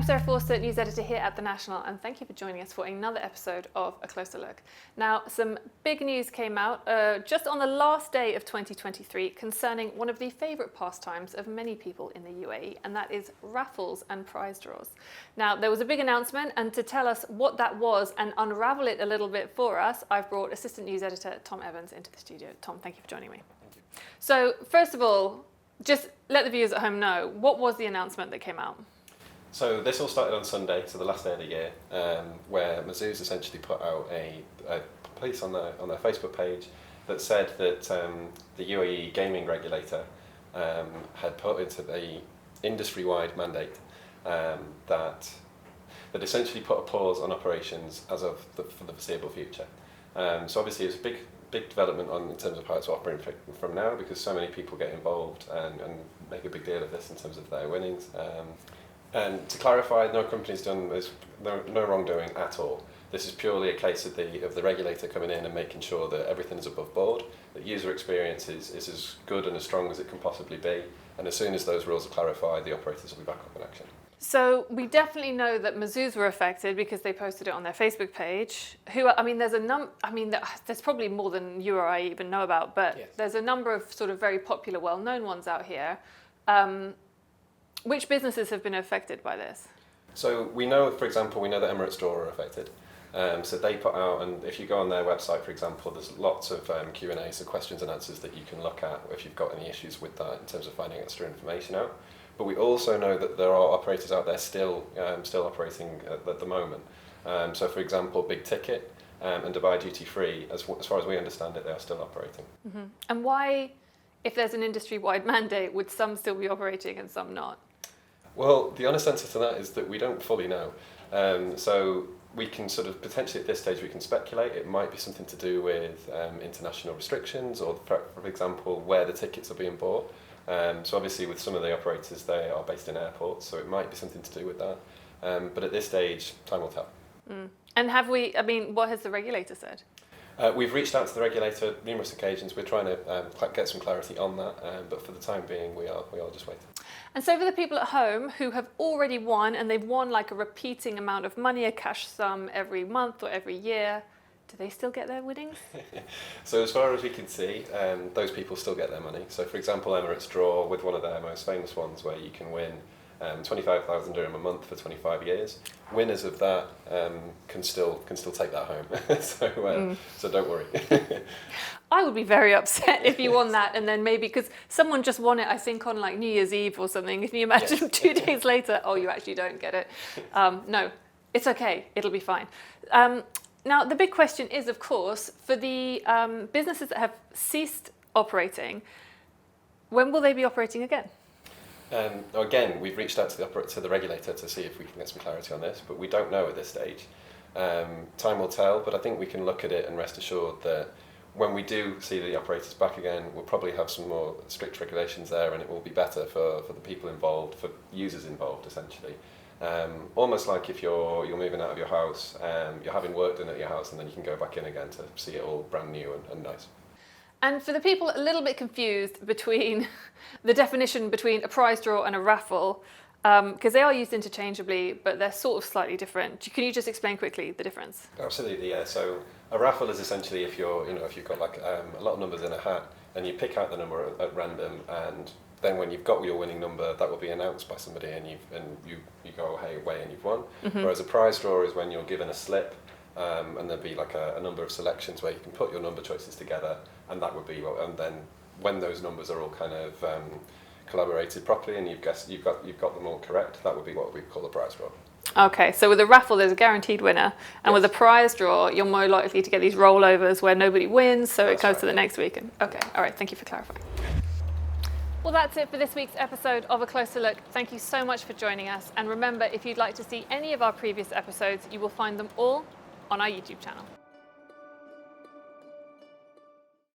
Sarah Forster, news editor here at The National, and thank you for joining us for another episode of A Closer Look. Now, some big news came out just on the last day of 2023 concerning one of the favourite pastimes of many people in the UAE, and that is raffles and prize draws. Now, there was a big announcement, and to tell us what that was and unravel it a little bit for us, I've brought assistant news editor Tom Evans into the studio. Tom, thank you for joining me. Thank you. So, first of all, just let the viewers at home know, what was the announcement that came out? So this all started on Sunday, so the last day of the year, where Mazuz essentially put out a piece on their Facebook page that said that the UAE gaming regulator had put into the industry-wide mandate that essentially put a pause on operations as of for the foreseeable future. So obviously it's a big development in terms of how it's operating from now, because so many people get involved and make a big deal of this in terms of their winnings. And to clarify, no company's done this, no wrongdoing at all. This is purely a case of the regulator coming in and making sure that everything is above board, that user experience is as good and as strong as it can possibly be, and as soon as those rules are clarified, the operators will be back up in action. So we definitely know that Mazuz were affected because they posted it on their Facebook page. There's probably more than you or I even know about, but yes, there's a number of sort of very popular, well-known ones out here. Which businesses have been affected by this? So we know, for example, that Emirates Store are affected. So they put out, and if you go on their website, for example, there's lots of Q&As, so questions and answers that you can look at if you've got any issues with that in terms of finding extra information out. But we also know that there are operators out there still operating at the moment. So for example, Big Ticket and Dubai Duty Free, as far as we understand it, they are still operating. Mm-hmm. And why, if there's an industry-wide mandate, would some still be operating and some not? Well, the honest answer to that is that we don't fully know. So we can sort of potentially at this stage we can speculate. It might be something to do with international restrictions, or for example where the tickets are being bought. So obviously with some of the operators, they are based in airports, so it might be something to do with that. But at this stage, time will tell. Mm. And what has the regulator said? We've reached out to the regulator numerous occasions. We're trying to get some clarity on that, but for the time being, we are just waiting. And so for the people at home who have already won, and they've won like a repeating amount of money, a cash sum every month or every year, do they still get their winnings? So as far as we can see, those people still get their money. So for example, Emirates Draw, with one of their most famous ones, where you can win 25,000 dirham a month for 25 years. Winners of that can still take that home. So don't worry. I would be very upset if you won that, and then maybe because someone just won it, I think on like New Year's Eve or something. Can you imagine? Yes. 2 days later, oh, you actually don't get it. No, it's okay. It'll be fine. Now, the big question is, of course, for the businesses that have ceased operating, when will they be operating again? Again, we've reached out to the regulator to see if we can get some clarity on this, but we don't know at this stage. Time will tell, but I think we can look at it and rest assured that when we do see the operators back again, we'll probably have some more strict regulations there, and it will be better for the people involved, for users involved, essentially. Almost like if you're moving out of your house, you're having work done at your house, and then you can go back in again to see it all brand new and nice. And for the people a little bit confused between the definition between a prize draw and a raffle, because they are used interchangeably, but they're sort of slightly different. Can you just explain quickly the difference? Absolutely, yeah. So a raffle is essentially if you've got like a lot of numbers in a hat, and you pick out the number at random, and then when you've got your winning number, that will be announced by somebody, and you go away and you've won. Mm-hmm. Whereas a prize draw is when you're given a slip. And there'd be like a number of selections where you can put your number choices together, and that would be and then when those numbers are all kind of collaborated properly and you've got them all correct, that would be what we call a prize draw. Okay, so with a raffle there's a guaranteed winner, and yes, with a prize draw you're more likely to get these rollovers where nobody wins, so it goes to the next weekend. Okay, all right, thank you for clarifying. Well, that's it for this week's episode of A Closer Look. Thank you so much for joining us, and remember, if you'd like to see any of our previous episodes, you will find them all on our YouTube channel.